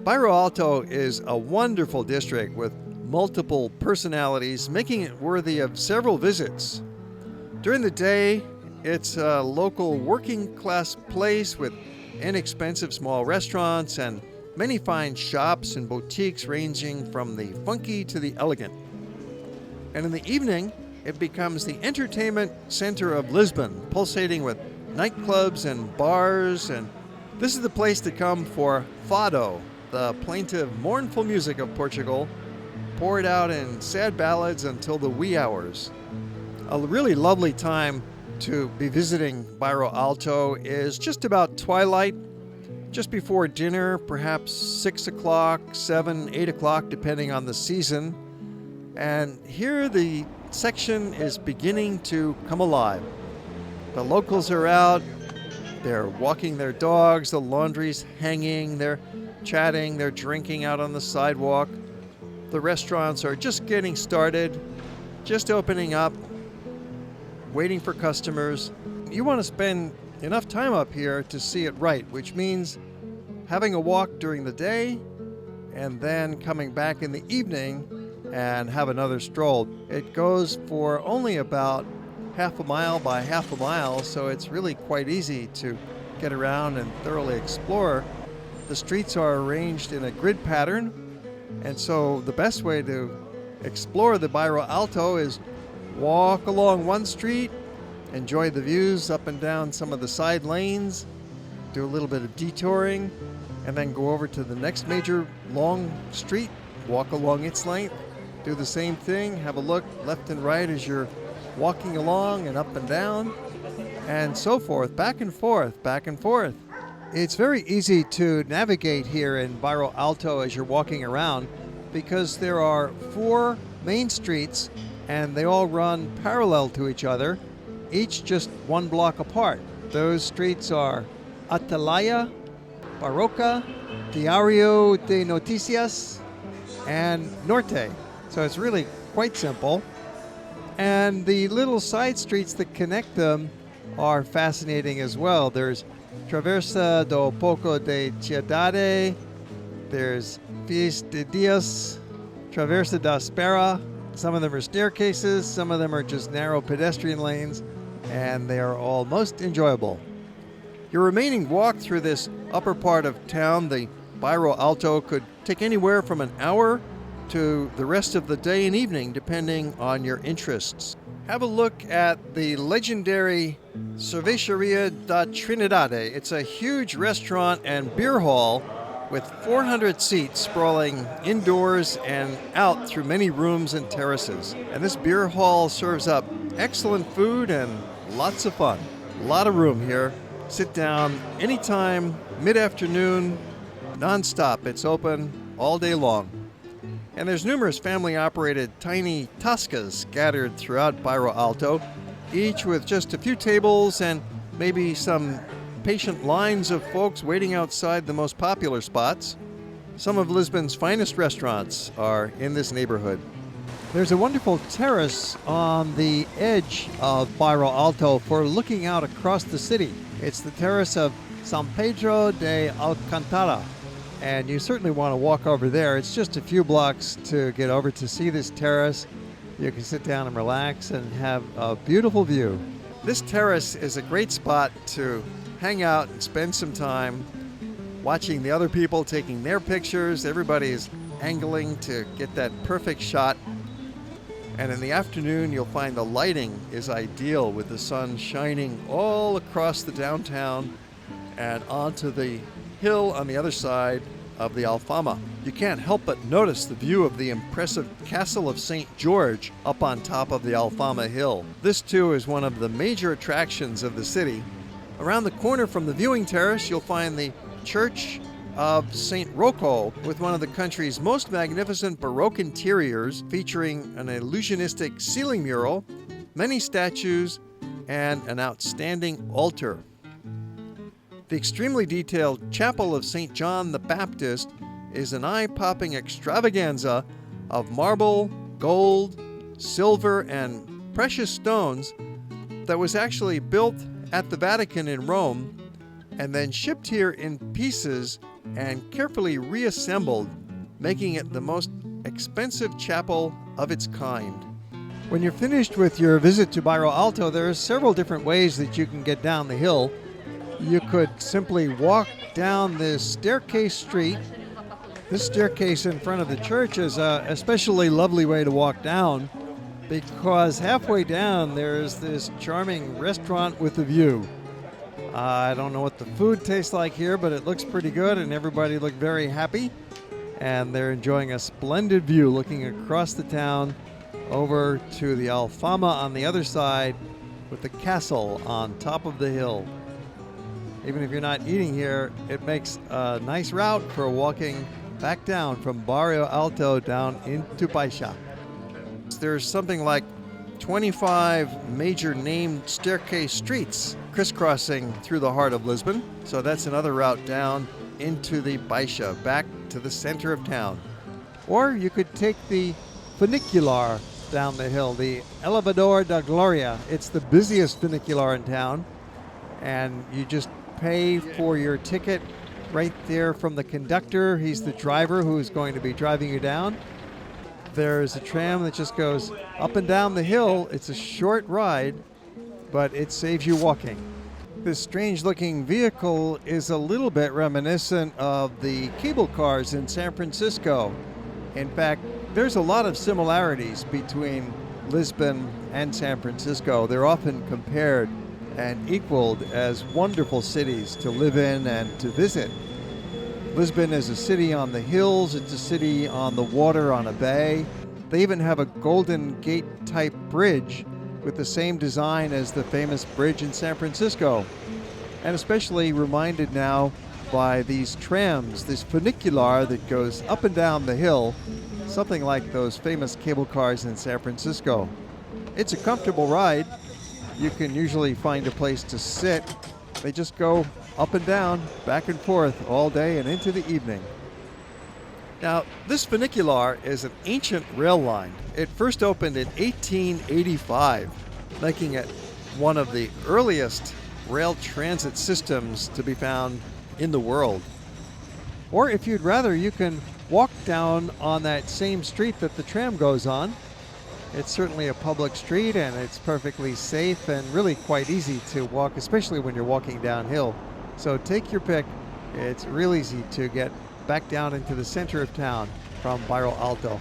Barrio Alto is a wonderful district with multiple personalities, making it worthy of several visits. During the day, it's a local working class place with inexpensive small restaurants and many fine shops and boutiques ranging from the funky to the elegant. And in the evening, it becomes the entertainment center of Lisbon, pulsating with nightclubs and bars. And this is the place to come for fado, the plaintive, mournful music of Portugal, poured out in sad ballads until the wee hours. A really lovely time to be visiting Barrio Alto is just about twilight, just before dinner, perhaps 6 o'clock, 7, 8 o'clock, depending on the season. And here the section is beginning to come alive. The locals are out, they're walking their dogs, the laundry's hanging, they're chatting, they're drinking out on the sidewalk. The restaurants are just getting started, just opening up, waiting for customers. You want to spend enough time up here to see it right, which means having a walk during the day and then coming back in the evening and have another stroll. It goes for only about half a mile by half a mile, so it's really quite easy to get around and thoroughly explore. The streets are arranged in a grid pattern, and so the best way to explore the Barrio Alto is walk along one street, enjoy the views up and down some of the side lanes, do a little bit of detouring, and then go over to the next major long street, walk along its length, do the same thing, have a look left and right as you're walking along and up and down, and so forth, back and forth, back and forth. It's very easy to navigate here in Barrio Alto as you're walking around because there are 4 main streets and they all run parallel to each other, each just 1 block apart. Those streets are Atalaya, Barroca, Diario de Noticias, and Norte. So it's really quite simple. And the little side streets that connect them are fascinating as well. There's Traversa do Poco de Ciudade, there's Fies de Dias, Traversa da Espera. Some of them are staircases, some of them are just narrow pedestrian lanes, and they are all most enjoyable. Your remaining walk through this upper part of town, the Barrio Alto, could take anywhere from an hour to the rest of the day and evening, depending on your interests. Have a look at the legendary Cerveceria da Trinidade. It's a huge restaurant and beer hall with 400 seats sprawling indoors and out through many rooms and terraces. And this beer hall serves up excellent food and lots of fun. A lot of room here. Sit down anytime, mid-afternoon, non-stop. It's open all day long. And there's numerous family-operated tiny tascas scattered throughout Barrio Alto, each with just a few tables and maybe some patient lines of folks waiting outside the most popular spots. Some of Lisbon's finest restaurants are in this neighborhood. There's a wonderful terrace on the edge of Barrio Alto for looking out across the city. It's the terrace of San Pedro de Alcantara. And you certainly want to walk over there. It's just a few blocks to get over to see this terrace. You can sit down and relax and have a beautiful view. This terrace is a great spot to hang out and spend some time watching the other people taking their pictures. Everybody's angling to get that perfect shot. And in the afternoon, you'll find the lighting is ideal with the sun shining all across the downtown and onto the hill on the other side of the Alfama. You can't help but notice the view of the impressive Castle of St. George up on top of the Alfama Hill. This too is one of the major attractions of the city. Around the corner from the viewing terrace, you'll find the Church of St. Rocco with one of the country's most magnificent Baroque interiors, featuring an illusionistic ceiling mural, many statues, and an outstanding altar. The extremely detailed Chapel of St. John the Baptist is an eye-popping extravaganza of marble, gold, silver, and precious stones that was actually built at the Vatican in Rome and then shipped here in pieces and carefully reassembled, making it the most expensive chapel of its kind. When you're finished with your visit to Barrio Alto, there are several different ways that you can get down the hill. You could simply walk down this staircase street. This staircase in front of the church is a especially lovely way to walk down because halfway down there's this charming restaurant with a view. I don't know what the food tastes like here, but it looks pretty good and everybody looked very happy. And they're enjoying a splendid view looking across the town over to the Alfama on the other side with the castle on top of the hill. Even if you're not eating here, it makes a nice route for walking back down from Barrio Alto down into Paisha. There's something like 25 major named staircase streets crisscrossing through the heart of Lisbon. So that's another route down into the Paisha, back to the center of town. Or you could take the funicular down the hill, the Elevador da Gloria. It's the busiest funicular in town, and you just pay for your ticket right there from the conductor. He's the driver who's going to be driving you down. There's a tram that just goes up and down the hill. It's a short ride, but it saves you walking. This strange-looking vehicle is a little bit reminiscent of the cable cars in San Francisco. In fact, there's a lot of similarities between Lisbon and San Francisco. They're often compared and equaled as wonderful cities to live in and to visit. Lisbon is a city on the hills. It's a city on the water on a bay. They even have a Golden Gate type bridge with the same design as the famous bridge in San Francisco. And especially reminded now by these trams, this funicular that goes up and down the hill, something like those famous cable cars in San Francisco. It's a comfortable ride. You can usually find a place to sit. They just go up and down, back and forth all day and into the evening. Now, this funicular is an ancient rail line. It first opened in 1885, making it one of the earliest rail transit systems to be found in the world. Or if you'd rather, you can walk down on that same street that the tram goes on. It's certainly a public street and it's perfectly safe and really quite easy to walk, especially when you're walking downhill. So take your pick. It's real easy to get back down into the center of town from Barrio Alto.